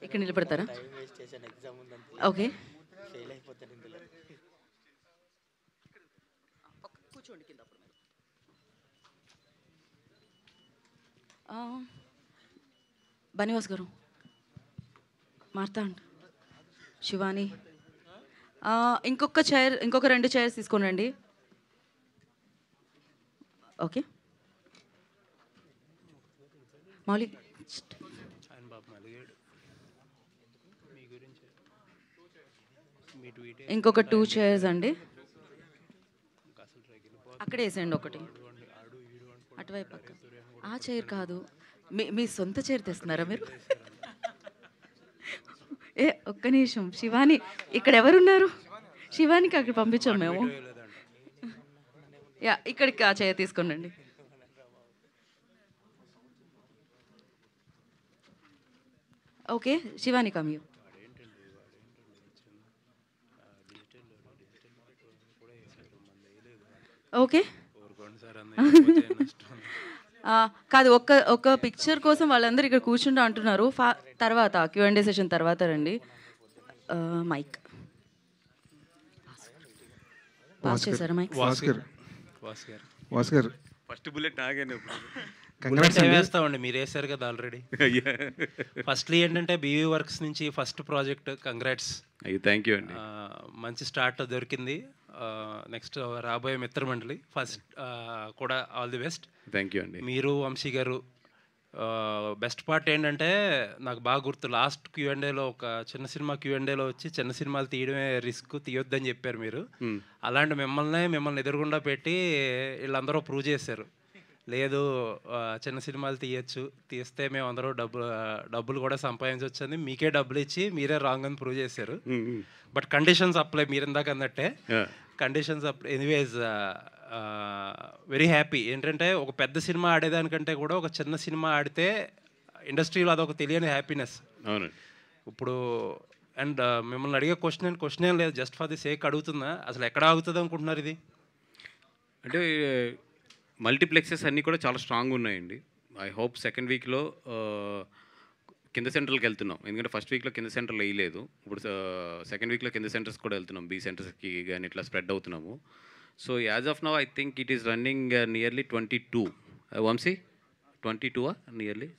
ఇక్కడ నిలబడతారా? ఓకే, కూర్చోండి కింద. అప్పుడు బనివాస్ గారు, మార్తాండ్, శివాని, ఇంకొక 2 చైర్స్ తీసుకొని రండి. ఓకే మౌలి, ఇంకొక 2 చైర్స్ అండి. అక్కడే వేసేయండి ఒకటి, అటువైపు పక్క. ఆ చైర్ కాదు, మీ సొంత చైర్ తెస్తున్నారా మీరు? ఒక్క నిమిషం, శివాని ఇక్కడ ఎవరున్నారు? శివానికి అక్కడ పంపించాం మేము. ఇక్కడికి ఆ చైర్ తీసుకోండి. Okay Shivani come you. Okay కాదు, ఒక్క పిక్చర్ కోసం వాళ్ళందరూ ఇక్కడ కూర్చుంటా అంటున్నారు. తర్వాత Q&A సెషన్ తర్వాత రండి. మైక్ పాస్ చేశారా? మైక్ వాస్కర్ ఫస్ట్ బుల్లెట్ నాగానే వేస్తామండి, మీరు వేసారు కదా ఆల్రెడీ. ఫస్ట్లీ ఏంటంటే బీవీ వర్క్స్ నుంచి first project, congrats. Thank you అండి. మంచి స్టార్ట్ దొరికింది. నెక్స్ట్ రాబోయే మిత్రమండలి ఫస్ట్ కూడా all the best. Thank you అండి. మీరు వంశీ గారు, బెస్ట్ పార్ట్ ఏంటంటే నాకు బాగా గుర్తు, లాస్ట్ Q&Aలో ఒక చిన్న సినిమా Q&Aలో వచ్చి చిన్న సినిమాలు తీయడమే రిస్క్, తీయొద్దని చెప్పారు మీరు. అలాంటి మిమ్మల్ని ఎదురుగుండా పెట్టి వీళ్ళందరూ ప్రూవ్ చేశారు, లేదు చిన్న సినిమాలు తీయచ్చు, తీస్తే మేము అందరూ డబ్బులు కూడా సంపాదించవచ్చు అని మీకే డబ్బులు ఇచ్చి మీరే రాంగ్ అని ప్రూవ్ చేశారు. బట్ కండిషన్స్ అప్లై, మీరు ఇందాక అన్నట్టే conditions apply. Anyways very happy. ఏంటంటే ఒక పెద్ద సినిమా ఆడేదానికంటే కూడా ఒక చిన్న సినిమా ఆడితే ఇండస్ట్రీలో అదొక తెలియని హ్యాపీనెస్. అవును. ఇప్పుడు అండ్ మిమ్మల్ని అడిగే క్వశ్చన్ ఏం లేదు, జస్ట్ ఫర్ ది సేక్ అడుగుతున్నా, అసలు ఎక్కడ ఆగుతుంది అనుకుంటున్నారు ఇది? అంటే మల్టీప్లెక్సెస్ అన్నీ కూడా చాలా స్ట్రాంగ్ ఉన్నాయండి. ఐ హోప్ సెకండ్ వీక్లో కింద సెంటర్కి వెళ్తున్నాం, ఎందుకంటే ఫస్ట్ వీక్లో కింద సెంటర్లో వేయలేదు. ఇప్పుడు సెకండ్ వీక్లో కింద సెంటర్స్ కూడా వెళ్తున్నాం, బీ సెంటర్స్కి కానీ ఇట్లా స్ప్రెడ్ అవుతున్నాము. So as of now I think it is running nearly 22. Vamshi 22 nearly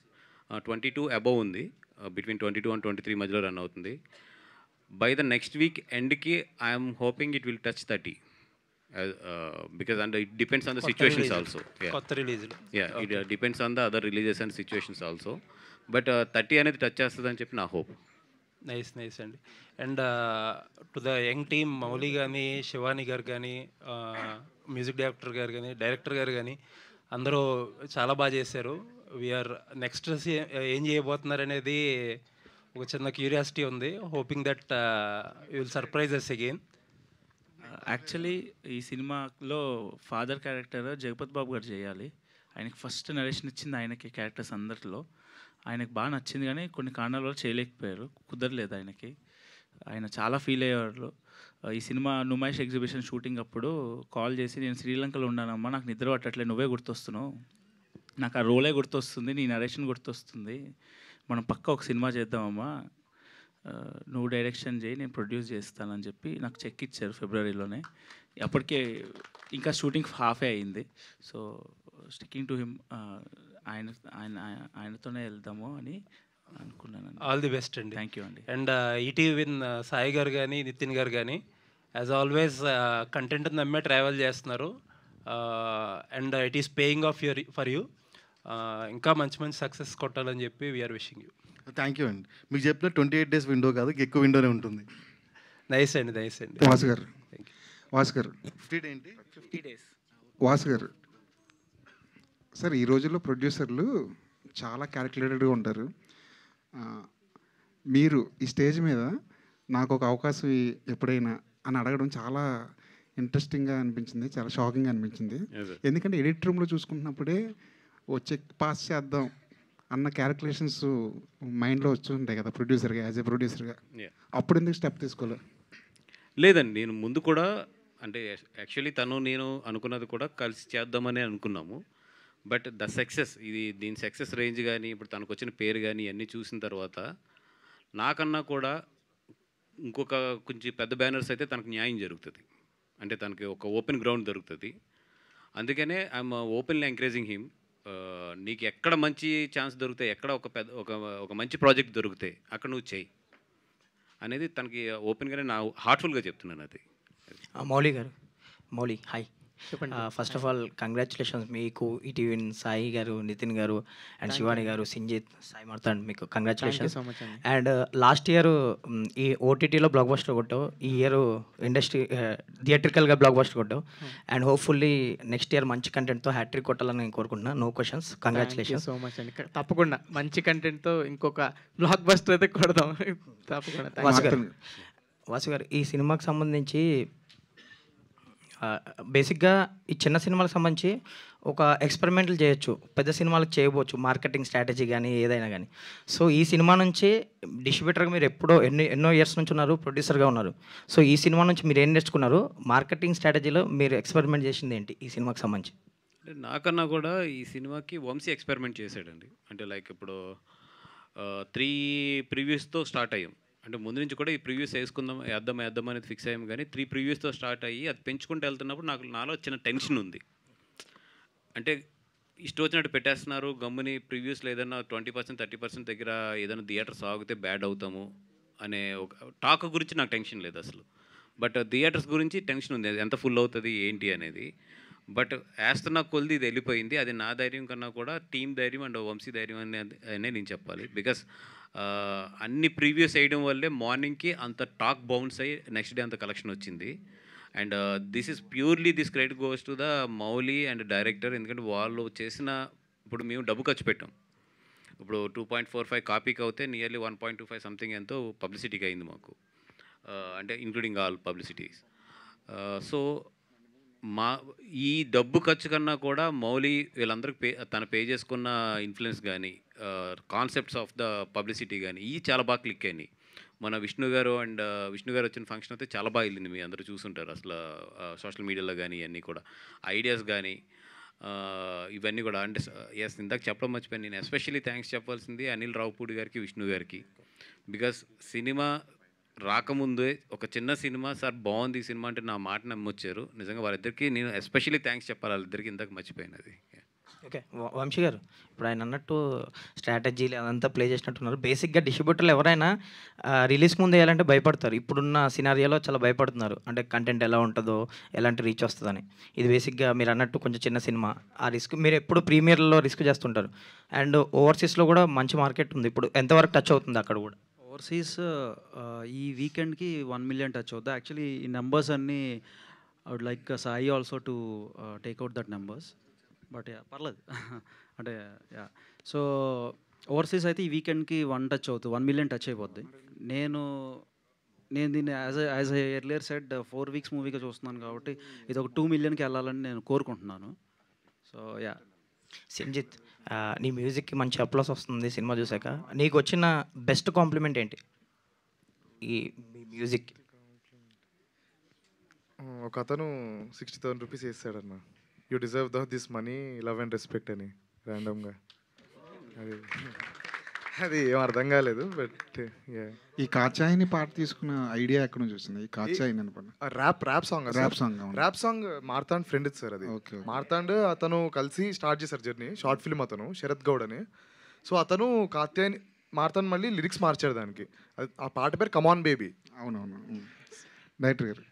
22 above ఉంది, బిట్వీన్ 22 and 23 మధ్యలో రన్ అవుతుంది. బై ద నెక్స్ట్ వీక్ ఎండ్కి I'm hoping it will touch 30. Because and it depends on the situations also. It depends on the other releases and situations also. But 30 అనేది touch చేస్తుందని చెప్పి నా hope. Nice అండి. And to the young team, Mouli కానీ, శివాని గారు కానీ, music director గారు కానీ, డైరెక్టర్ గారు కానీ అందరూ చాలా బాగా చేశారు. వీఆర్ నెక్స్ట్ ఏం చేయబోతున్నారు అనేది ఒక చిన్న క్యూరియాసిటీ ఉంది. Hoping that you will surprise us again. Actually ఈ సినిమాలో ఫాదర్ క్యారెక్టర్ జగపతి బాబు గారు చేయాలి. ఆయనకి ఫస్ట్ నరేషన్ ఇచ్చింది ఆయనకి, క్యారెక్టర్స్ అందరిలో ఆయనకు బాగా నచ్చింది, కానీ కొన్ని కారణాల వల్ల చేయలేకపోయారు, కుదరలేదు ఆయనకి. ఆయన చాలా ఫీల్ అయ్యేవారు. ఈ సినిమా నుమాయిష్ ఎగ్జిబిషన్ షూటింగ్ అప్పుడు కాల్ చేసి, నేను శ్రీలంకలో ఉన్నానమ్మా, నాకు నిద్ర పట్టట్లే, నువ్వే గుర్తొస్తున్నావు, నాకు ఆ రోలే గుర్తొస్తుంది, నీ నరేషన్ గుర్తొస్తుంది, మనం పక్క ఒక సినిమా చేద్దామమ్మా, నువ్వు డైరెక్షన్ చేయి, నేను ప్రొడ్యూస్ చేస్తానని చెప్పి నాకు చెక్ ఇచ్చారు ఫిబ్రవరిలోనే. అప్పటికే ఇంకా షూటింగ్ హాఫే అయింది. సో స్టిక్కింగ్ టు హిమ్, ఆయనతోనే వెళ్దాము అని అనుకున్నాను. ఆల్ ది బెస్ట్ అండి. థ్యాంక్ యూ అండి. అండ్ ఈటీవీ విన్ సాయి గారు కానీ, నితిన్ గారు కానీ యాజ్ ఆల్వేస్ కంటెంట్ నమ్మే ట్రావెల్ చేస్తున్నారు. And it is paying off for you. ఇంకా మంచి సక్సెస్ కొట్టాలని చెప్పి we're wishing you. Thank you అండి. మీకు చెప్పిన 28 days విండో కాదు, ఎక్కువ విండోనే ఉంటుంది. నైస్ అండి. వాసు గారు 50 days. వాసు గారు సార్, ఈ రోజుల్లో ప్రొడ్యూసర్లు చాలా క్యాలిక్యులేటెడ్గా ఉంటారు. మీరు ఈ స్టేజ్ మీద నాకు ఒక అవకాశం ఎప్పుడైనా అని అడగడం చాలా ఇంట్రెస్టింగ్గా అనిపించింది, చాలా షాకింగ్గా అనిపించింది. ఎందుకంటే ఎడిట్ రూమ్లో చూసుకుంటున్నప్పుడే వచ్చే పాస్ చేద్దాం అన్న క్యాలిక్యులేషన్స్ మైండ్లో వచ్చి ఉంటాయి కదా ప్రొడ్యూసర్గా, యాజ్ ఏ ప్రొడ్యూసర్గా. అప్పుడు ఎందుకు స్టెప్ తీసుకోలేదు? లేదండి, నేను ముందు కూడా అంటే యాక్చువల్లీ నేను అనుకున్నది కూడా కలిసి చేద్దామని అనుకున్నాము. బట్ ద సక్సెస్ దీని సక్సెస్ రేంజ్ కానీ ఇప్పుడు తనకు వచ్చిన పేరు కానీ ఇవన్నీ చూసిన తర్వాత నాకన్నా కూడా ఇంకొక కొంచెం పెద్ద బ్యానర్స్ అయితే తనకు న్యాయం జరుగుతుంది, అంటే తనకి ఒక ఓపెన్ గ్రౌండ్ దొరుకుతుంది. అందుకనే ఐఎమ్ ఓపెన్లీ ఎంకరేజింగ్ హిమ్. నీకు ఎక్కడ మంచి ఛాన్స్ దొరికితే, ఎక్కడ ఒక మంచి ప్రాజెక్ట్ దొరికితే అక్కడ నువ్వు చెయ్యి అనేది తనకి ఓపెన్గానే నా హార్ట్ఫుల్గా చెప్తున్నాను. అది మౌలి గారు, Mouli hi. First of all congratulations మీకు, ఈటీవీ సాయి గారు, నితిన్ గారు అండ్ శివాని గారు, సింజిత్, సాయి మార్తాండ్, మీకు కంగ్రాచులేషన్స్. అండ్ లాస్ట్ ఇయర్ ఈ ఓటీటీలో బ్లాక్ బస్టర్ కొట్టావు, ఈ ఇయర్ ఇండస్ట్రీ థియేట్రికల్గా బ్లాక్ బస్టర్ కొట్టావు. అండ్ హోప్ఫుల్లీ నెక్స్ట్ ఇయర్ మంచి కంటెంట్తో హ్యాట్రిక్ కొట్టాలని నేను కోరుకుంటున్నాను. No questions, congratulations. So much అండి. తప్పకుండా మంచి కంటెంట్తో ఇంకొక బ్లాక్ బస్టర్ అయితే కొడదాం తప్పకుండా. వాసు గారు, ఈ సినిమాకి సంబంధించి బేసిక్గా ఈ చిన్న సినిమాలకు సంబంధించి ఒక ఎక్స్పెరిమెంట్లు చేయొచ్చు, పెద్ద సినిమాలకు చేయవచ్చు, మార్కెటింగ్ స్ట్రాటజీ కానీ ఏదైనా కానీ. సో ఈ సినిమా నుంచి డిస్ట్రిబ్యూటర్గా మీరు ఎన్నో ఇయర్స్ నుంచి ఉన్నారు, ప్రొడ్యూసర్గా ఉన్నారు. సో ఈ సినిమా నుంచి మీరు ఏం నేర్చుకున్నారు, మార్కెటింగ్ స్ట్రాటజీలో మీరు ఎక్స్పెరిమెంట్ చేసింది ఏంటి ఈ సినిమాకి సంబంధించి? అంటే నాకన్నా కూడా ఈ సినిమాకి వంశీ ఎక్స్పెరిమెంట్ చేశాడండి. అంటే లైక్ ఇప్పుడు 3 ప్రివ్యూస్తో స్టార్ట్ అయ్యాం. అంటే ముందు నుంచి కూడా ఈ ప్రివ్యూస్ వేద్దాం అనేది ఫిక్స్ అయ్యాం, కానీ 3 ప్రివ్యూస్తో స్టార్ట్ అయ్యి అది పెంచుకుంటూ వెళ్తున్నప్పుడు నాలో చిన్న టెన్షన్ ఉంది. అంటే ఇష్టం వచ్చినట్టు పెట్టేస్తున్నారు, గమ్ముని ప్రివ్యూస్లో ఏదైనా 20% 30% దగ్గర ఏదైనా థియేటర్స్ ఆగితే బ్యాడ్ అవుతాము అనే ఒక టాక్ గురించి నాకు టెన్షన్ లేదు అసలు. బట్ థియేటర్స్ గురించి టెన్షన్ ఉంది, ఎంత ఫుల్ అవుతుంది ఏంటి అనేది. బట్ వేస్తున్న కొద్ది ఇది వెళ్ళిపోయింది. అది నా ధైర్యం కన్నా కూడా టీమ్ ధైర్యం అండ్ వంశీ ధైర్యం అనే నేను చెప్పాలి. బికాస్ అన్ని ప్రీవియస్ వేయడం వల్లే మార్నింగ్కి అంత టాక్ బౌన్స్ అయ్యి నెక్స్ట్ డే అంత కలెక్షన్ వచ్చింది. And this is purely this credit goes to the Mouli and director. ఎందుకంటే వాళ్ళు చేసిన, ఇప్పుడు మేము డబ్బు ఖర్చు పెట్టాం. ఇప్పుడు 2.45 కాపీకి అవుతే నియర్లీ 1.25 సంథింగ్ ఎంతో పబ్లిసిటీకి అయింది మాకు, అంటే ఇంక్లూడింగ్ ఆల్ పబ్లిసిటీస్. సో ఈ డబ్బు ఖర్చు కన్నా కూడా మౌలి వీళ్ళందరికీ తను పే చేసుకున్న ఇన్ఫ్లుయెన్స్ కానీ, కాన్సెప్ట్స్ ఆఫ్ ద పబ్లిసిటీ కానీ ఇవి చాలా బాగా క్లిక్ అయినాయి. మన విష్ణు గారు వచ్చిన ఫంక్షన్ అయితే చాలా బాగా వెళ్ళింది, మీ అందరూ చూసుంటారు. అసలు సోషల్ మీడియాలో కానీ ఇవన్నీ కూడా ఐడియాస్ కానీ ఇవన్నీ కూడా. అంటే ఎస్, ఇందాక చెప్పడం మర్చిపోయాను, నేను ఎస్పెషల్లీ థ్యాంక్స్ చెప్పాల్సింది అనిల్ రావుపూడి గారికి, విష్ణు గారికి. బికాస్ సినిమా రాకముందే ఒక చిన్న సినిమా సార్ బాగుంది ఈ సినిమా అంటే నా మాట నమ్మొచ్చారు. నిజంగా వాళ్ళిద్దరికీ నేను ఎస్పెషల్లీ థ్యాంక్స్ చెప్పాలి, వాళ్ళిద్దరికి ఇందాక మర్చిపోయినది. ఓకే, వంశీ గారు, ఇప్పుడు ఆయన అన్నట్టు స్ట్రాటజీలు అదంతా ప్లే చేసినట్టున్నారు. బేసిక్గా డిస్ట్రిబ్యూటర్లు ఎవరైనా రిలీజ్ ముందు వేయాలంటే భయపడతారు. ఇప్పుడున్న సినారియోలో చాలా భయపడుతున్నారు, అంటే కంటెంట్ ఎలా ఉంటుందో, ఎలాంటి రీచ్ వస్తుందని. ఇది బేసిక్గా మీరు అన్నట్టు కొంచెం చిన్న సినిమా, ఆ రిస్క్ మీరు ఎప్పుడు ప్రీమియర్లో రిస్క్ చేస్తుంటారు. అండ్ ఓవర్సీస్లో కూడా మంచి మార్కెట్ ఉంది, ఇప్పుడు ఎంతవరకు టచ్ అవుతుంది అక్కడ కూడా? ఓవర్సీస్ ఈ వీకెండ్కి 1 million టచ్ అవుతుంది. యాక్చువల్లీ ఈ నెంబర్స్ అన్నీ I would like Sai also to take out that numbers. But పర్లేదు అంటే సో ఓవర్సీస్ అయితే ఈ వీకెండ్కి 1 million టచ్ అయిపోద్ది. నేను దీన్ని యాజ్ ఎర్లియర్ సెడ్ 4 weeks మూవీగా చూస్తున్నాను కాబట్టి ఇది ఒక 2 millionకి వెళ్ళాలని నేను కోరుకుంటున్నాను. సో సింజిత్, నీ మ్యూజిక్కి మంచి అప్లాస్ వస్తుంది సినిమా చూసాక. నీకు వచ్చిన బెస్ట్ కాంప్లిమెంట్ ఏంటి ఈ మ్యూజిక్? ఒక అతను 60,000 రూపీస్ వేస్తాడన్న, you deserve this money, love and respect అని ర్యాండమ్గా. అది ఏం అర్థం కాలేదు. బట్ ఈ కాచాయిని పాట తీసుకున్న ఐడియా ఎక్కడ నుంచి వచ్చింది? ఈ కాచాయిని అని పాట rap song Marthand friend sir. అది మార్తాండ్ అతను కలిసి స్టార్ట్ చేశారు జర్నీ, షార్ట్ ఫిల్మ్. అతను శరత్ గౌడ్ అని. సో అతను కాత్యాయని మార్తాండ్ మళ్ళీ లిరిక్స్ మార్చాడు దానికి. ఆ పాట పేరు కమాన్ బేబీ. అవునవును. డైరెక్టర్ గారు,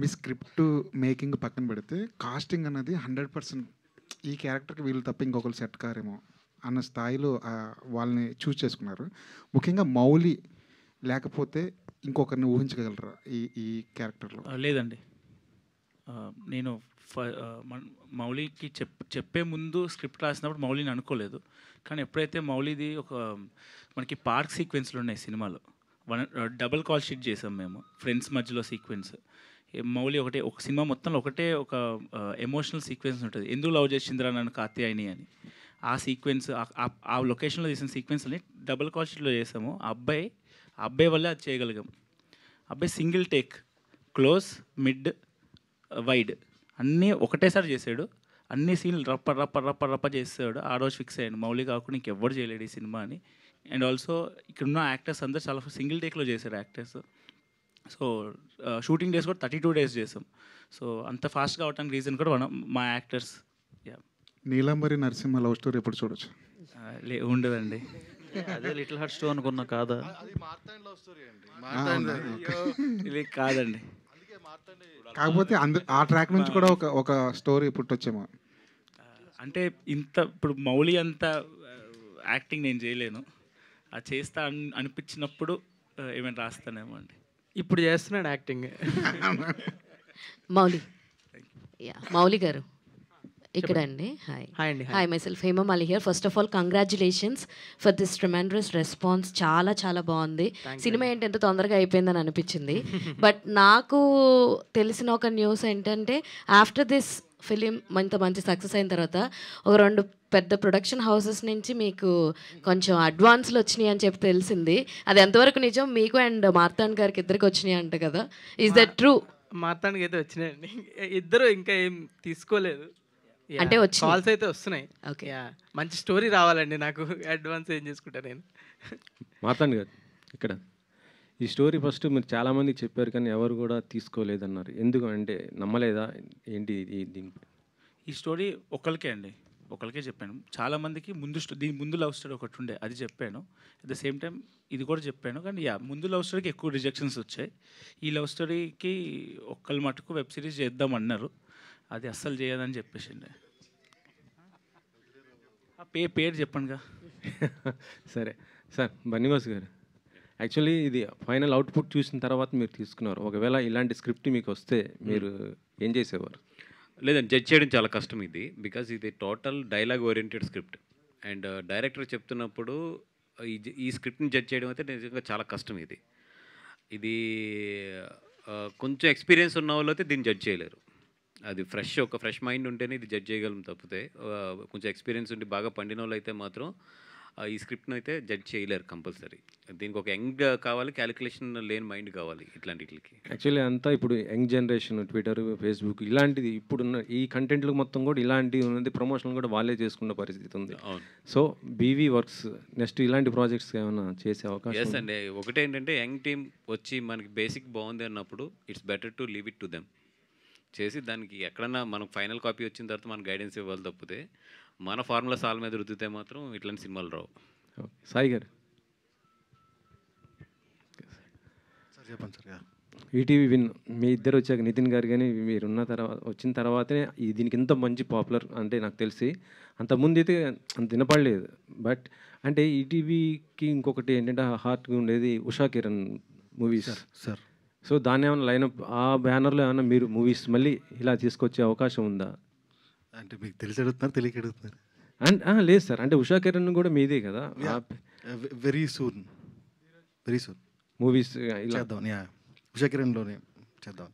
మీ స్క్రిప్ట్ మేకింగ్ పక్కన పెడితే కాస్టింగ్ అన్నది 100% ఈ క్యారెక్టర్కి వీళ్ళు తప్ప ఇంకొకరు సెట్ కారేమో అన్న స్థాయిలో వాళ్ళని చూస్ చేసుకున్నారు. ముఖ్యంగా మౌలి లేకపోతే ఇంకొకరిని ఊహించగలరా ఈ క్యారెక్టర్లో? లేదండి, నేను మౌలికి చెప్పే ముందు స్క్రిప్ట్ రాసినప్పుడు మౌలిని అనుకోలేదు. కానీ ఎప్పుడైతే మౌలిది మనకి పార్క్ సీక్వెన్స్లు ఉన్నాయి సినిమాలో, డబుల్ కాల్ షీట్ చేసాం మేము, ఫ్రెండ్స్ మధ్యలో సీక్వెన్స్. మౌలి ఒక సినిమా మొత్తంలో ఒక ఎమోషనల్ సీక్వెన్స్ ఉంటుంది, ఎందుకు లవ్ చేసిందిరా నన్ను కాత్యాయని అని. ఆ సీక్వెన్స్, ఆ లొకేషన్లో చేసిన సీక్వెన్స్ని డబుల్ కాల్ షీట్లో చేసాము. ఆ అబ్బాయి వల్లే అది చేయగలిగాం. అబ్బాయి single take, close, mid, wide అన్నీ ఒకటేసారి చేసాడు. అన్ని సీన్లు రప్ప చేస్తాడు. ఆ రోజు ఫిక్స్ అయ్యాను మౌలి కాకుండా ఇంకెవ్వరు చేయలేడు ఈ సినిమా అని. అండ్ ఆల్సో ఇక్కడున్న యాక్టర్స్ అందరూ చాలా సింగిల్ టేక్లో చేశారు యాక్టర్స్. సో షూటింగ్ డేస్ కూడా 32 డేస్ చేసాం. సో అంత ఫాస్ట్ కావడానికి రీజన్ కూడా మా actors. Neelambari Narasimha love story ఎప్పుడు చూడొచ్చు? ఉండదండి. అదే లిటిల్ హార్ట్ స్టోన్ అనుకున్నా కాదా? ఇది కాదండి. కాకపోతే ఆ ట్రాక్ నుంచి కూడా ఒక స్టోరీ పుట్టొచ్చేమో. అంటే ఇప్పుడు మౌలి అంత యాక్టింగ్ నేను చేయలేను. అది చేస్తా అనిపించినప్పుడు ఏమైనా రాస్తానేమో అండి. ఇప్పుడు చేస్తున్నాడు యాక్టింగ్. మౌలి, మౌలి గారు ఇక్కడ అండి. హాయ్ అండి. Hi, myself Hemamali here. First of all congratulations for this tremendous response. చాలా చాలా బాగుంది. సినిమా ఏంటి ఎంత తొందరగా అయిపోయిందని అనిపించింది. బట్ నాకు తెలిసిన ఒక న్యూస్ ఏంటంటే ఆఫ్టర్ దిస్ ఫిలిం ఇంత మంచి సక్సెస్ అయిన తర్వాత ఒక 2 పెద్ద ప్రొడక్షన్ హౌసెస్ నుంచి మీకు కొంచెం అడ్వాన్స్లు వచ్చినాయి అని చెప్పి తెలిసింది. అది ఎంతవరకు నిజం? మీకు అండ్ మార్తాండ్ గారికి ఇద్దరికి వచ్చినాయి అంట కదా, ఈజ్ దట్ ట్రూ? మార్తాండ్కి అయితే వచ్చినాయండి, ఇద్దరు ఇంకా ఏం తీసుకోలేదు. అంటే వచ్చి కాల్స్ అయితే వస్తున్నాయి. ఓకే, మంచి స్టోరీ రావాలండి, నాకు అడ్వాన్స్ ఏం చేసుకుంటా నేను. మార్తాండ్ గారు ఇక్కడ ఈ స్టోరీ ఫస్ట్ మీరు చాలామందికి చెప్పారు కానీ ఎవరు కూడా తీసుకోలేదన్నారు. ఎందుకు అంటే నమ్మలేదా ఏంటి దీనిపై? ఈ స్టోరీ ఒకరికే అండి, ఒకరికే చెప్పాను. చాలామందికి దీని ముందు లవ్ స్టోరీ ఒకటి ఉండే, అది చెప్పాను. అట్ ద సేమ్ టైం ఇది కూడా చెప్పాను. కానీ ముందు లవ్ స్టోరీకి ఎక్కువ రిజెక్షన్స్ వచ్చాయి. ఈ లవ్ స్టోరీకి ఒక్కరి మటుకు వెబ్ సిరీస్ చేద్దామన్నారు, అది అస్సలు చేయదని చెప్పేసిండే. పేరు చెప్పండిగా. సరే సార్, బన్నీవాస్ గారు యాక్చువల్లీ ఇది ఫైనల్ అవుట్పుట్ చూసిన తర్వాత మీరు తీసుకున్నారు. ఒకవేళ ఇలాంటి స్క్రిప్ట్ మీకు వస్తే మీరు ఏం చేసేవారు? లేదండి, జడ్జ్ చేయడం చాలా కష్టం ఇది. బికాజ్ ఇది total dialogue oriented script. And director చెప్తున్నప్పుడు ఈ స్క్రిప్ట్ని జడ్జ్ చేయడం అయితే నిజంగా చాలా కష్టం. ఇది కొంచెం ఎక్స్పీరియన్స్ ఉన్న వాళ్ళు అయితే దీన్ని జడ్జ్ చేయలేరు. అది ఒక ఫ్రెష్ మైండ్ ఉంటేనే ఇది జడ్జ్ చేయగలం. తప్పితే కొంచెం ఎక్స్పీరియన్స్ ఉండి బాగా పండిన వాళ్ళు అయితే మాత్రం ఈ స్క్రిప్ట్ని అయితే జడ్జ్ చేయలేరు కంపల్సరీ. దీనికి ఒక యంగ్ కావాలి, క్యాలిక్యులేషన్ లేని మైండ్ కావాలి ఇట్లాంటికి. యాక్చువల్లీ అంతా ఇప్పుడు యంగ్ జనరేషన్, ట్విట్టర్, ఫేస్బుక్ ఇలాంటిది ఇప్పుడున్న ఈ కంటెంట్లు మొత్తం కూడా ఇలాంటివి ఉన్నది. ప్రమోషన్ కూడా వాళ్ళే చేసుకున్న పరిస్థితి ఉంది. సో బీవీ వర్క్స్ నెక్స్ట్ ఇలాంటి ప్రాజెక్ట్స్ ఏమైనా చేసే అవకాశం? ఎస్ అండి. ఒకటేంటంటే యంగ్ టీమ్ వచ్చి మనకి బేసిక్ బాగుంది అన్నప్పుడు it's better to leave it to them. చేసి దానికి ఎక్కడన్నా మనకు ఫైనల్ కాపీ వచ్చిన తర్వాత మనం గైడెన్స్ ఇవ్వాలి. తప్పితే మన ఫార్ములా సాల్ మీద రుద్దితే మాత్రం ఇట్లాంటి సినిమాలు రావు. సాయి గారు చెప్పండి సార్. ఈటీవీ విన్ మీ ఇద్దరు వచ్చాక నితిన్ గారు కానీ మీరు వచ్చిన తర్వాతనే దీనికి ఇంత మంచి పాపులర్ అంటే నాకు తెలిసి అంతకుముందు అయితే అంత వినపడలేదు. బట్ అంటే ఈటీవీకి ఇంకొకటి ఏంటంటే హార్ట్గా ఉండేది Usha Kiran movies sir. So దాన్ని ఏమైనా లైనప్ ఆ బ్యానర్లో ఏమైనా మీరు మూవీస్ మళ్ళీ ఇలా తీసుకొచ్చే అవకాశం ఉందా? అంటే మీకు తెలిసి అడుగుతున్నారు, తెలియక అడుగుతున్నారు? లేదు సార్, అంటే ఉషా కిరణ్ కూడా మీదే కదా. వెరీ సూన్ మూవీస్ చేద్దాం, ఉషా కిరణ్లోనే చేద్దాం.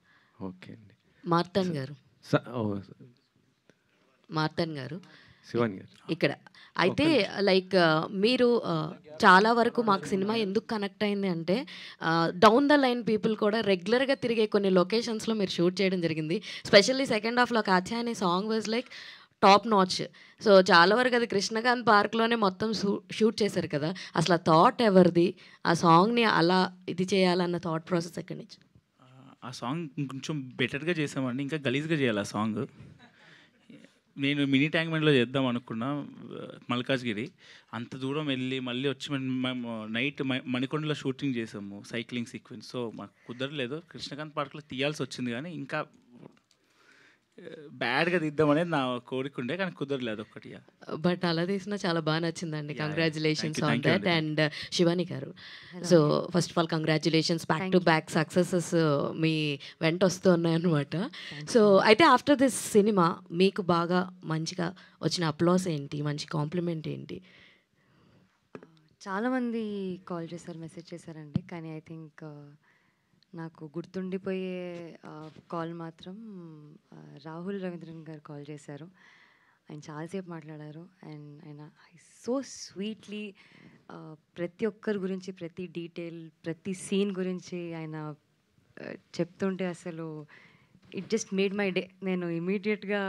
ఓకే అండి. మార్తాండ్ గారు, మార్తాండ్ గారు, శివాని గారు ఇక్కడ అయితే లైక్ మీరు చాలా వరకు మాకు సినిమా ఎందుకు కనెక్ట్ అయింది అంటే డౌన్ ద లైన్ పీపుల్ కూడా రెగ్యులర్గా తిరిగే కొన్ని లొకేషన్స్లో మీరు షూట్ చేయడం జరిగింది. స్పెషల్లీ సెకండ్ హాఫ్లో Katyayani song was like top notch. So చాలా వరకు అది కృష్ణకాంత్ పార్క్లోనే మొత్తం షూట్ చేశారు కదా. అసలు ఆ థాట్ ఎవరిది? ఆ సాంగ్ని అలా ఇది చేయాలన్న థాట్ ప్రాసెస్ ఎక్కడి నుంచి? ఆ సాంగ్ కొంచెం బెటర్గా చేసామండి, ఇంకా గలీజ్గా చేయాలి ఆ సాంగ్. నేను మినీ ట్యాంక్మెంట్లో చేద్దాం అనుకున్నా, మల్కాజ్గిరి అంత దూరం వెళ్ళి మళ్ళీ వచ్చి మేము నైట్ మణికొండలో షూటింగ్ చేసాము, సైక్లింగ్ సీక్వెన్స్. సో మాకు కుదరలేదు, కృష్ణకాంత్ పార్క్లో తీయాల్సి వచ్చింది. కానీ ఇంకా బ్యాడ్గా తీద్దామనేది నా కోరిక ఉండే, కానీ కుదరలేదు ఒక్కటి. బట్ అలా తీసినా చాలా బాగా నచ్చిందండి. Congratulations on that. And Shivani garu, so first of all congratulations, back to back successes మీ వెంట వస్తూ ఉన్నాయన్నమాట. సో అయితే ఆఫ్టర్ దిస్ సినిమా మీకు బాగా మంచిగా వచ్చిన అప్లాస్ ఏంటి, మంచి కాంప్లిమెంట్ ఏంటి? చాలామంది కాల్ చేశారు, మెసేజ్ చేశారండి. కానీ ఐ థింక్ నాకు గుర్తుండిపోయే కాల్ మాత్రం రాహుల్ రవీంద్రన్ గారు కాల్ చేశారు. ఆయన చాలాసేపు మాట్లాడారు. అండ్ ఆయన సో స్వీట్లీ ప్రతి ఒక్కరి గురించి, ప్రతి డీటెయిల్, ప్రతి సీన్ గురించి ఆయన చెప్తుంటే అసలు it just made my day. నేను ఇమీడియట్గా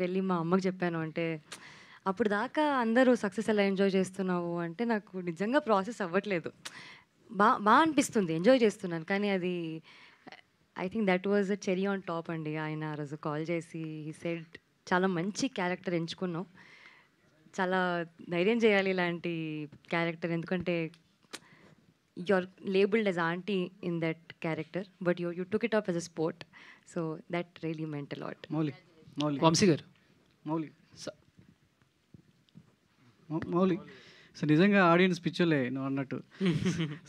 వెళ్ళి మా అమ్మకి చెప్పాను. అంటే అప్పుడు దాకా అందరూ సక్సెస్ ఎలా ఎంజాయ్ చేస్తున్నావు అంటే నాకు నిజంగా ప్రాసెస్ అవ్వట్లేదు. బాగా అనిపిస్తుంది, ఎంజాయ్ చేస్తున్నాను. కానీ అది I think that was a cherry on top అండి. ఆయన ఆ రోజు కాల్ చేసి హీ సెడ్ చాలా మంచి క్యారెక్టర్ ఎంచుకున్నావు, చాలా ధైర్యం చేయాలి ఇలాంటి క్యారెక్టర్, ఎందుకంటే you're labeled as auntie in that character, but you took it up as a sport, so that really meant a lot. Mouli Vamsi గారు మౌలి సో నిజంగా ఆడియన్స్ పిచ్చోలే నువ్వు అన్నట్టు.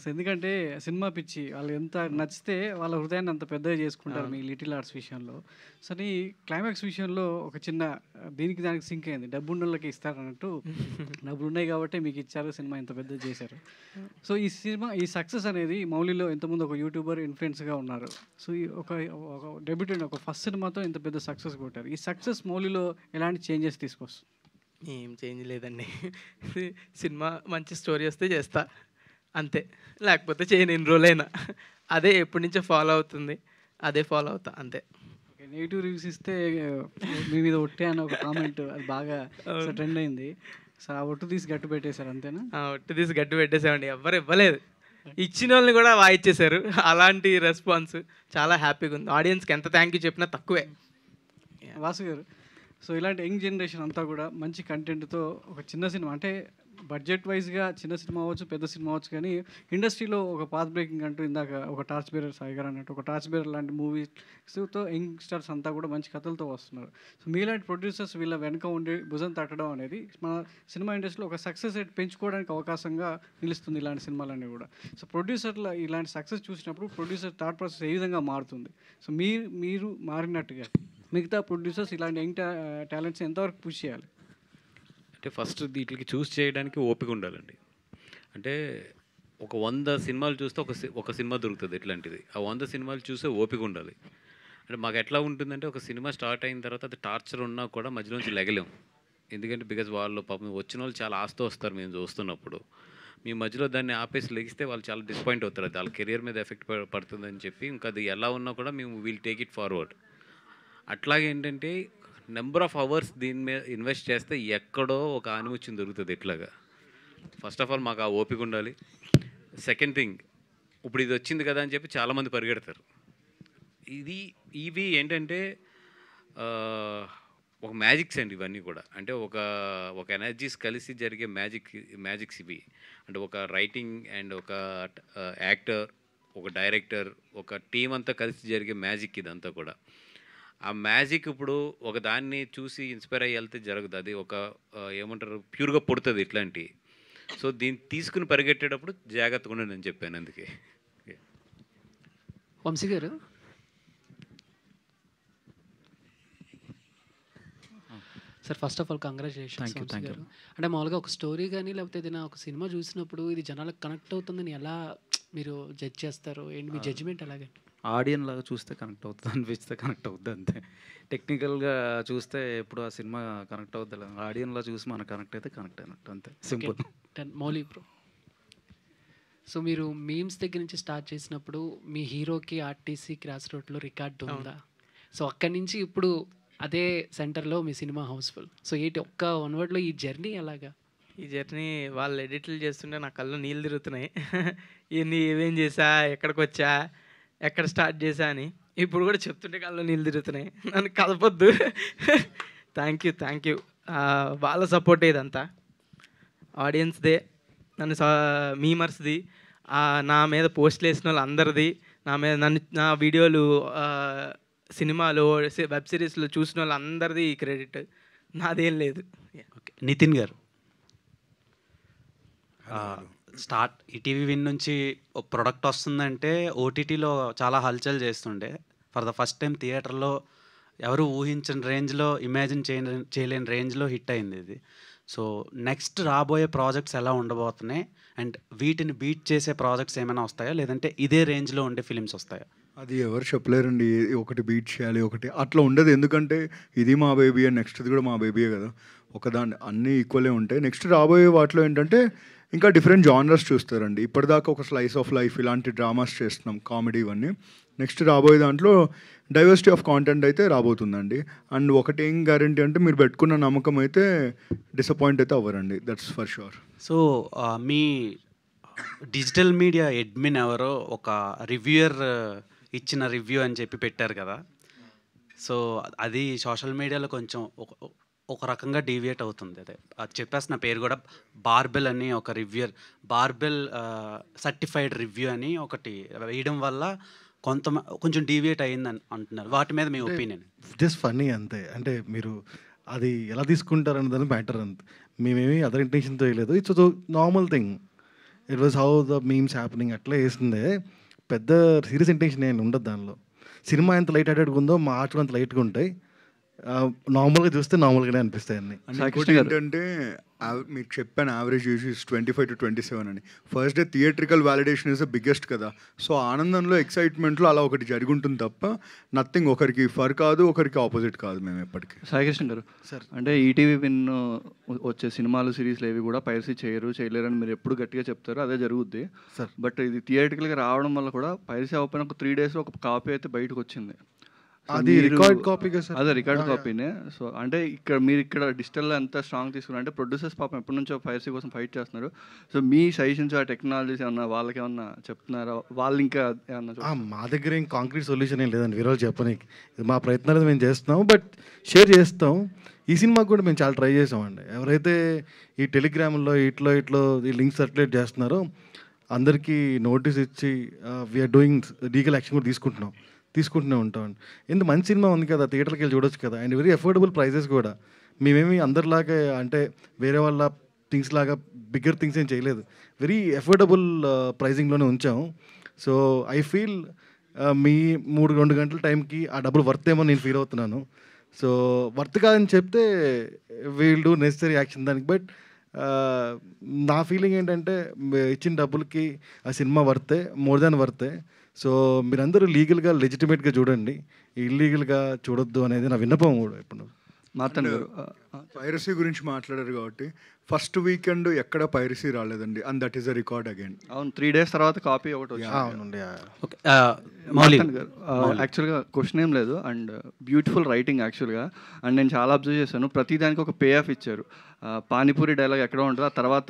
సో ఎందుకంటే సినిమా పిచ్చి వాళ్ళు ఎంత నచ్చితే వాళ్ళ హృదయాన్ని అంత పెద్దగా చేసుకుంటారు మీ లిటిల్ ఆర్ట్స్ విషయంలో. సో నీ క్లైమాక్స్ విషయంలో ఒక చిన్న దానికి సింక్ అయింది, డబ్బు ఉన్నోళ్ళకి ఇస్తారు అన్నట్టు. డబ్బులు ఉన్నాయి కాబట్టి మీకు ఇచ్చారు, సినిమా ఇంత పెద్దగా చేశారు. సో ఈ సినిమా ఈ సక్సెస్ అనేది మౌలిలో ఎంతమంది ఒక యూట్యూబర్ ఇన్ఫ్లుయెన్స్గా ఉన్నారు. సో ఈ ఒక డెబ్యూటెంట్ ఒక ఫస్ట్ సినిమాతో ఇంత పెద్ద సక్సెస్ కొట్టారు. ఈ సక్సెస్ మౌలిలో ఎలాంటి చేంజెస్ తీసుకొస్తుంది? ఏం చేంజ్ లేదండి. సినిమా మంచి స్టోరీ వస్తే చేస్తా అంతే, లేకపోతే చేయను. ఎన్ని రోజులైనా అదే ఎప్పటి నుంచో ఫాలో అవుతుంది, అదే ఫాలో అవుతా అంతే. నెగిటివ్ రివ్యూస్ ఇస్తే మీ మీద ఒట్టే అని ఒక కామెంట్ అది బాగా ట్రెండ్ అయింది. సో ఆ ఒట్టు తీసి గట్టు పెట్టేశారు అంతేనా? ఒట్టు తీసి గట్టు పెట్టేసామండి, ఎవ్వరు ఇవ్వలేదు. ఇచ్చిన వాళ్ళని కూడా వాయిచ్చేశారు. అలాంటి రెస్పాన్స్ చాలా హ్యాపీగా ఉంది. ఆడియన్స్కి ఎంత థ్యాంక్ యూ చెప్పినా తక్కువే. వాసు గారు, సో ఇలాంటి యంగ్ జనరేషన్ అంతా కూడా మంచి కంటెంట్తో ఒక చిన్న సినిమా అంటే బడ్జెట్ వైజ్గా చిన్న సినిమా అవ్వచ్చు, పెద్ద సినిమా అవ్వచ్చు, కానీ ఇండస్ట్రీలో ఒక పాత్ బ్రేకింగ్ అంటూ ఇందాక ఒక టార్చ్ బేరర్ సాయి గారు అన్నట్టు ఒక టార్చ్ బేరర్ లాంటి మూవీస్తో యంగ్స్టర్స్ అంతా కూడా మంచి కథలతో వస్తున్నారు. సో మీలాంటి ప్రొడ్యూసర్స్ వీళ్ళ వెనక ఉండి భుజం తట్టడం అనేది మన సినిమా ఇండస్ట్రీలో ఒక సక్సెస్ రేట్ పెంచుకోవడానికి అవకాశంగా నిలుస్తుంది ఇలాంటి సినిమాలన్నీ కూడా. సో ప్రొడ్యూసర్ల ఇలాంటి సక్సెస్ చూసినప్పుడు ప్రొడ్యూసర్ థాట్ ప్రాసెస్ ఏ విధంగా మారుతుంది? సో మీరు మారినట్టుగా మిగతా ప్రొడ్యూసర్స్ ఇలాంటి యంగ్ టాలెంట్స్ ఎంతవరకు పుష్ చేయాలి? అంటే ఫస్ట్ వీటికి చూస్ చేయడానికి ఓపిక ఉండాలండి. అంటే ఒక 100 సినిమాలు చూస్తే ఒక సినిమా దొరుకుతుంది ఇట్లాంటిది. ఆ 100 సినిమాలు చూసే ఓపిక ఉండాలి. అంటే మాకు ఎట్లా ఉంటుందంటే ఒక సినిమా స్టార్ట్ అయిన తర్వాత అది టార్చర్ ఉన్నా కూడా మధ్యలోంచి లెగలేం. ఎందుకంటే బికాజ్ వాళ్ళు పాపం వచ్చిన వాళ్ళు చాలా ఆస్తి వస్తారు మేము చూస్తున్నప్పుడు. మీ మధ్యలో దాన్ని ఆపేసి లెగిస్తే వాళ్ళు చాలా డిసప్పాయింట్ అవుతారు. అది వాళ్ళ కెరియర్ మీద ఎఫెక్ట్ పడుతుందని చెప్పి ఇంకా అది ఎలా ఉన్నా కూడా మేము విల్ టేక్ ఇట్ ఫార్వర్డ్. అట్లాగే ఏంటంటే నెంబర్ ఆఫ్ అవర్స్ దీని మీద ఇన్వెస్ట్ చేస్తే ఎక్కడో ఒక ఆనిముత్యం దొరుకుతుంది ఇట్లాగా. ఫస్ట్ ఆఫ్ ఆల్ మాకు ఆ ఓపిక ఉండాలి. సెకండ్ థింగ్, ఇప్పుడు ఇది వచ్చింది కదా అని చెప్పి చాలామంది పరిగెడతారు. ఇవి ఏంటంటే ఒక మ్యాజిక్స్ అండి ఇవన్నీ కూడా. అంటే ఒక ఎనర్జీస్ కలిసి జరిగే మ్యాజిక్స్ ఇవి. అంటే ఒక రైటింగ్ అండ్ ఒక యాక్టర్, ఒక డైరెక్టర్, ఒక టీం అంతా కలిసి జరిగే మ్యాజిక్ ఇదంతా కూడా. ఆ మ్యాజిక్ ఇప్పుడు ఒక దాన్ని చూసి ఇన్స్పైర్ అయ్యి వెళ్తే జరగదు. అది ఒక ఏమంటారు ప్యూర్గా పుడుతుంది ఇట్లాంటి. సో దీన్ని తీసుకుని పరిగెట్టేటప్పుడు జాగ్రత్తగా ఉండండి అని చెప్పాను అందుకే. వంశీ గారు, sir first of all congratulations గారు. అంటే మామూలుగా ఒక స్టోరీ కానీ లేకపోతే ఏదైనా ఒక సినిమా చూసినప్పుడు ఇది జనాలకు కనెక్ట్ అవుతుందని ఎలా మీరు జడ్జ్ చేస్తారు? ఏంటి మీ జడ్జిమెంట్ అలాగే? ఆడియన్ లాగా చూస్తే కనెక్ట్ అవుతుంది, అనిపిస్తే కనెక్ట్ అవుద్ది అంతే. టెక్నికల్గా చూస్తే ఎప్పుడు ఆ సినిమా కనెక్ట్ అవుద్ది. ఆడియన్లా చూసి మనకు కనెక్ట్ అయితే కనెక్ట్ అయినట్టు అంతే, సింపుల్. మౌలి బ్రో, సో మీరు మీమ్స్ దగ్గర నుంచి స్టార్ట్ చేసినప్పుడు మీ హీరోకి ఆర్టీసీ క్రాస్ రోడ్లో రికార్డు ఉందా? సో అక్కడి నుంచి ఇప్పుడు అదే సెంటర్లో మీ సినిమా హౌస్ఫుల్. సో ఒక్క 1 వర్డ్లో ఈ జర్నీ ఎలాగా? ఈ జర్నీ వాళ్ళు ఎడిట్లు చేస్తుంటే నా కళ్ళు నీళ్ళు తిరుగుతున్నాయి. ఏమేం చేసా, ఎక్కడికి వచ్చా, ఎక్కడ స్టార్ట్ చేశా అని ఇప్పుడు కూడా చెప్తుంటే కళ్ళు నీళ్ళు తిరుగుతున్నాయి. నన్ను కలపొద్దు. Thank you. వాళ్ళ సపోర్ట్ ఇదంతా ఆడియన్స్దే, నన్ను మీమర్స్ది, నా మీద పోస్టులు వేసిన వాళ్ళు అందరిది, నా వీడియోలు సినిమాలు వెబ్ సిరీస్లో చూసిన వాళ్ళు అందరిది ఈ క్రెడిట్, నాదేం లేదు. నితిన్ గారు, ఈటీవీ విన్ నుంచి ఒక ప్రొడక్ట్ వస్తుందంటే ఓటీటీలో చాలా హల్చల్ చేస్తుండే. ఫర్ ద ఫస్ట్ టైం థియేటర్లో ఎవరు ఊహించని రేంజ్లో, ఇమాజిన్ చేయలేని రేంజ్లో హిట్ అయింది ఇది. సో నెక్స్ట్ రాబోయే ప్రాజెక్ట్స్ ఎలా ఉండబోతున్నాయి అండ్ వీటిని బీట్ చేసే ప్రాజెక్ట్స్ ఏమైనా వస్తాయా, లేదంటే ఇదే రేంజ్లో ఉండే ఫిలిమ్స్ వస్తాయా? అది ఎవరు చెప్పలేరండి. ఒకటి బీట్ చేయాలి, ఒకటి అట్లా ఉండదు. ఎందుకంటే ఇది మా బేబీ అని నెక్స్ట్ది కూడా మా బేబీయే కదా. ఒకదాన్ని అన్నీ ఈక్వలే ఉంటాయి. నెక్స్ట్ రాబోయే వాటిలో ఏంటంటే ఇంకా డిఫరెంట్ జానర్స్ చూస్తారండి. ఇప్పటిదాకా ఒక స్లైస్ ఆఫ్ లైఫ్ ఇలాంటి డ్రామాస్ చేస్తున్నాం, కామెడీ ఇవన్నీ. నెక్స్ట్ రాబోయే దాంట్లో డైవర్సిటీ ఆఫ్ కాంటెంట్ అయితే రాబోతుందండి. అండ్ ఒకటి ఏం గ్యారంటీ అంటే మీరు పెట్టుకున్న నమ్మకం అయితే డిసప్పాయింట్ అయితే అవ్వరండి, దట్స్ ఫర్ షూర్. సో మీ డిజిటల్ మీడియా అడ్మిన్ ఎవరో ఒక రివ్యూయర్ ఇచ్చిన రివ్యూ అని చెప్పి పెట్టారు కదా, సో అది సోషల్ మీడియాలో కొంచెం ఒక రకంగా డీవియేట్ అవుతుంది. అదే అది చెప్పేసిన పేరు కూడా బార్బెల్ అని ఒక రివ్యూయర్, బార్బెల్ సర్టిఫైడ్ రివ్యూ అని ఒకటి వేయడం వల్ల కొంచెం డీవియేట్ అయ్యిందని అంటున్నారు. వాటి మీద మీ ఒపీనియన్? జస్ట్ ఫన్నీ అంతే. అంటే మీరు అది ఎలా తీసుకుంటారు అన్నది మ్యాటర్ అంతే. మేమేమి అదర్ ఇంటెన్షన్తో వేయలేదు. It's normal thing. It was how the memes happening అట్లా వేసిందే. పెద్ద సీరియస్ ఇంటెన్షన్ ఏమి ఉండదు దానిలో. సినిమా ఎంత లైట్ హార్టెడ్గా ఉందో మా ఆర్ట్స్ అంత లైట్గా ఉంటాయి. నార్మల్గా చూస్తే నార్మల్గానే అనిపిస్తాయి అన్ని. ఏంటంటే మీకు చెప్పాను యావరేజ్ ఏజ్ 25 to 27 అని. First day theatrical validation is the biggest కదా. సో ఆనందంలో ఎక్సైట్మెంట్లో అలా ఒకటి జరిగి ఉంటుంది తప్ప నథింగ్ ఒకరికి ఫర్ కాదు, ఒకరికి ఆపోజిట్ కాదు. మేము ఎప్పటికీ సాయికృష్ణ గారు అంటే ఈటీవీ విన్ వచ్చే సినిమాలు సిరీస్లు ఏవి కూడా పైరసీ చేయలేరని మీరు ఎప్పుడు గట్టిగా చెప్తారు, అదే జరుగుద్ది సార్. బట్ ఇది థియేట్రికల్గా రావడం వల్ల కూడా పైరసీ అవ్వకపోయినా ఒక 3 days ఒక కాపీ అయితే బయటకు వచ్చింది. అది రికార్డ్ కాపీగా సార్? అదే రికార్డ్ కాపీనే. సో అంటే మీరు ఇక్కడ డిజిటల్లో ఎంత స్ట్రాంగ్ తీసుకున్నారు అంటే ప్రొడ్యూసర్స్ పాపం ఎప్పటి నుంచో పైరసీ కోసం ఫైట్ చేస్తున్నారు. సో మీ సజెషన్స్ ఆ టెక్నాలజీస్ ఏమన్నా వాళ్ళకి ఏమన్నా చెప్తున్నారా? వాళ్ళు ఇంకా ఏమన్నా? మా దగ్గర ఏం కాంక్రీట్ సొల్యూషన్ ఏం లేదండి వీరోజు చెప్పనీకి. ఇది మా ప్రయత్నాలు మేము చేస్తున్నాం, బట్ షేర్ చేస్తాం. ఈ సినిమాకి కూడా మేము చాలా ట్రై చేసామండి. ఎవరైతే ఈ టెలిగ్రామ్లో ఇట్లో ఈ లింక్స్ సర్క్యులేట్ చేస్తున్నారో అందరికీ నోటీస్ ఇచ్చి వీఆర్ డూయింగ్ లీగల్ యాక్షన్ కూడా తీసుకుంటూనే ఉంటామండి. ఎందుకు మంచి సినిమా ఉంది కదా, థియేటర్కి వెళ్ళి చూడొచ్చు కదా. అండ్ వెరీ అఫోర్డబుల్ ప్రైజెస్ కూడా. మేమేమి అందరిలాగా అంటే వేరే వాళ్ళ థింగ్స్ లాగా బిగ్గర్ థింగ్స్ ఏం చేయలేదు. వెరీ అఫోర్డబుల్ ప్రైజింగ్లోనే ఉంచాము. సో ఐ ఫీల్ మీ 2 గంటల టైంకి ఆ డబ్బులు వర్త్ ఏమో నేను ఫీల్ అవుతున్నాను. సో వర్త్ కాదని చెప్తే వీల్ డూ నెసరీ యాక్షన్ దానికి. బట్ నా ఫీలింగ్ ఏంటంటే ఇచ్చిన డబ్బులకి ఆ సినిమా వర్తే, మోర్ దాన్ వర్తే. సో మీరందరూ లీగల్గా లెజిటిమేట్గా చూడండి, ఇల్లీగల్గా చూడొద్దు అనేది నా విన్నపం కూడా. ఇప్పుడు మాట్లాడు పైరసీ గురించి మాట్లాడారు కాబట్టి ఫస్ట్ వీకెండ్ ఎక్కడ పైరసీ రాలేదండి, and that is a record again. అవును, 3 days తర్వాత కాపీ ఒకటి వచ్చింది. అవునండి. యాక్చువల్గా క్వశ్చన్ ఏం లేదు. అండ్ బ్యూటిఫుల్ రైటింగ్ యాక్చువల్గా. అండ్ నేను చాలా అబ్జర్వ్ చేశాను, ప్రతిదానికి ఒక పే ఆఫ్ ఇచ్చారు. పానీపూరి డైలాగ్ ఎక్కడ ఉంటుంది, ఆ తర్వాత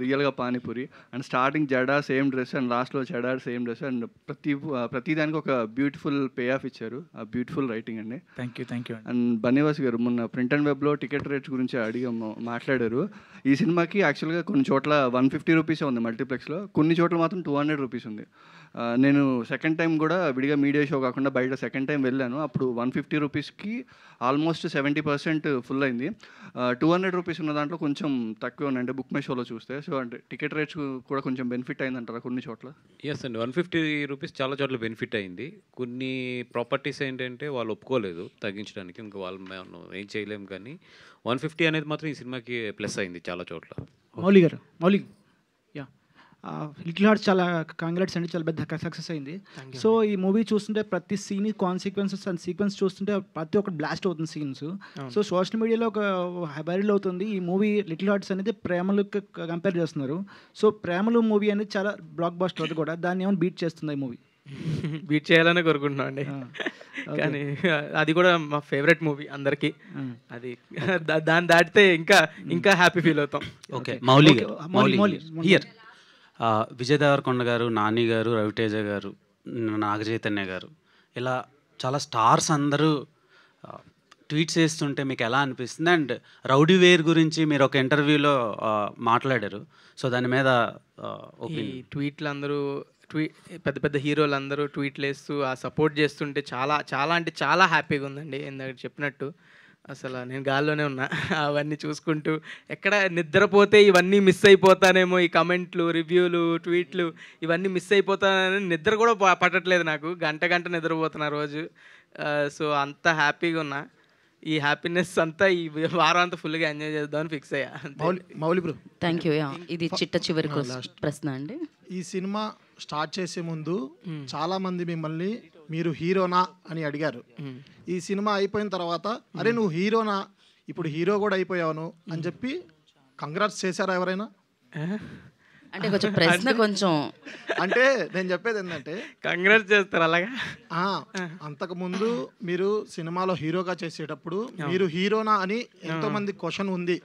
రియల్గా పానీపూరి. అండ్ స్టార్టింగ్ జడా సేమ్ డ్రెస్, అండ్ లాస్ట్లో జడా సేమ్ డ్రెస్. అండ్ ప్రతిదానికి ఒక బ్యూటిఫుల్ పే ఆఫ్ ఇచ్చారు. ఆ బ్యూటిఫుల్ రైటింగ్ అండి. Thank you. అండ్ బన్నీవాస్ గారు మొన్న ప్రింట్ అండ్ వెబ్లో టికెట్ రేట్స్ గురించి మాట్లాడారు. ఈ సినిమాకి యాక్చువల్గా కొన్ని చోట్ల 150 రూపీసే ఉంది మల్టీప్లెక్స్లో, కొన్ని చోట్ల మాత్రం 200 రూపీస్ ఉంది. నేను సెకండ్ టైం కూడా విడిగా మీడియా షో కాకుండా బయట సెకండ్ టైం వెళ్ళాను. అప్పుడు 150 రూపీస్కి ఆల్మోస్ట్ 70% ఫుల్ అయింది. 200 రూపీస్ ఉన్న దాంట్లో కొంచెం తక్కువ ఉన్నాయి అంటే బుక్ మై షోలో చూస్తే. సో అంటే టికెట్ రేట్స్ కూడా కొంచెం బెనిఫిట్ అయిందంటారా కొన్ని చోట్ల? ఎస్ అండి, 150 రూపీస్ చాలా చోట్ల బెనిఫిట్ అయింది. కొన్ని ప్రాపర్టీస్ ఏంటంటే వాళ్ళు ఒప్పుకోలేదు తగ్గించడానికి, ఇంకా వాళ్ళు మేము ఏం చేయలేము. కానీ 150 అనేది మాత్రం ఈ సినిమాకి ప్లస్ అయింది చాలా చోట్ల. మౌలి యా లిటిల్ హార్ట్స్ చాలా కాంగ్రాట్స్ అండి, చాలా పెద్ద సక్సెస్ అయింది. సో ఈ మూవీ చూస్తుంటే ప్రతి సీన్ కాన్సిక్వెన్సెస్ అండ్ సీక్వెన్స్ చూస్తుంటే ప్రతి ఒక్కటి బ్లాస్ట్ అవుతుంది సీన్స్. సో సోషల్ మీడియాలో ఒక వైరల్ అవుతుంది ఈ మూవీ లిటిల్ హార్ట్స్ అనేది ప్రేమలకు కంపేర్ చేస్తున్నారు. సో ప్రేమలు మూవీ అనేది చాలా బ్లాక్ బస్టర్ అది కూడా, దాన్ని ఏమైనా బీట్ చేస్తుంది ఈ మూవీ? బీట్ చేయాలనే కోరుకుంటున్నాం అండి, కానీ అది కూడా మా ఫేవరెట్ మూవీ అందరికీ. అది దాన్ని దాటితే ఇంకా హ్యాపీ ఫీల్ అవుతాం. Okay, Mouli here. విజయ్ దేవరకొండ గారు, నాని గారు, రవితేజ గారు, నాగ చైతన్య గారు, ఇలా చాలా స్టార్స్ అందరూ ట్వీట్స్ చేస్తుంటే మీకు ఎలా అనిపిస్తుంది? అండ్ రౌడీ వేర్ గురించి మీరు ఒక ఇంటర్వ్యూలో మాట్లాడారు. సో దాని మీద ఈ ట్వీట్లు అందరూ పెద్ద పెద్ద హీరోలు అందరూ ట్వీట్లు వేస్తూ ఆ సపోర్ట్ చేస్తుంటే చాలా అంటే చాలా హ్యాపీగా ఉందండి. ఇందాక చెప్పినట్టు అసలు నేను గాల్లోనే ఉన్నా అవన్నీ చూసుకుంటూ. ఎక్కడ నిద్రపోతే ఇవన్నీ మిస్ అయిపోతానేమో, ఈ కమెంట్లు, రివ్యూలు, ట్వీట్లు ఇవన్నీ మిస్ అయిపోతానని నిద్ర కూడా పట్టట్లేదు నాకు. గంట నిద్రపోతున్నా రోజు. సో అంత హ్యాపీగా ఉన్నా. ఈ హ్యాపీనెస్ అంతా ఈ వారం అంతా ఫుల్గా ఎంజాయ్ చేద్దామని ఫిక్స్ అయ్యా. Mouli bro thank you. ఇది చిట్ట చివరి ప్రశ్న అండి. ఈ సినిమా స్టార్ట్ చేసే ముందు చాలామంది మిమ్మల్ని మీరు హీరోనా అని అడిగారు. ఈ సినిమా అయిపోయిన తర్వాత అరే నువ్వు హీరోనా, ఇప్పుడు హీరో కూడా అయిపోయాను అని చెప్పి కంగ్రాట్స్ చేశారా ఎవరైనా? అంటే కొంచెం ప్రశ్న కొంచెం అంటే నేను చెప్పేది ఏంటంటే కంగ్రాట్స్ చేస్తారు అలాగా. అంతకుముందు మీరు సినిమాలో హీరోగా చేసేటప్పుడు మీరు హీరోనా అని ఎంతోమంది క్వశ్చన్ ఉంది.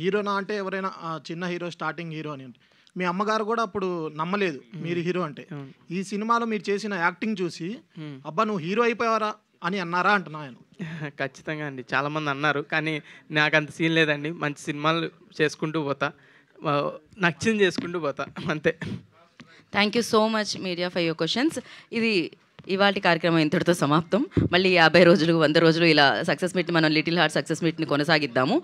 హీరోనా అంటే ఎవరైనా చిన్న హీరో, స్టార్టింగ్ హీరో అని. మీ అమ్మగారు కూడా అప్పుడు నమ్మలేదు మీరు హీరో అంటే. ఈ సినిమాలో మీరు చేసిన యాక్టింగ్ చూసి అబ్బా నువ్వు హీరో అయిపోయావరా అని అన్నారా అంటున్నా ఆయన. ఖచ్చితంగా అండి, చాలామంది అన్నారు. కానీ నాకు అంత సీన్ లేదండి. మంచి సినిమాలు చేసుకుంటూ పోతా, నచ్చింది చేసుకుంటూ పోతా అంతే. Thank you so much media for your questions. ఇది ఇవాళ కార్యక్రమం ఇంతటితో సమాప్తం. మళ్ళీ 50 రోజులు 100 రోజులు ఇలా సక్సెస్ మీట్ని మనం లిటిల్ హార్ట్ సక్సెస్ మీట్ని కొనసాగిద్దాము.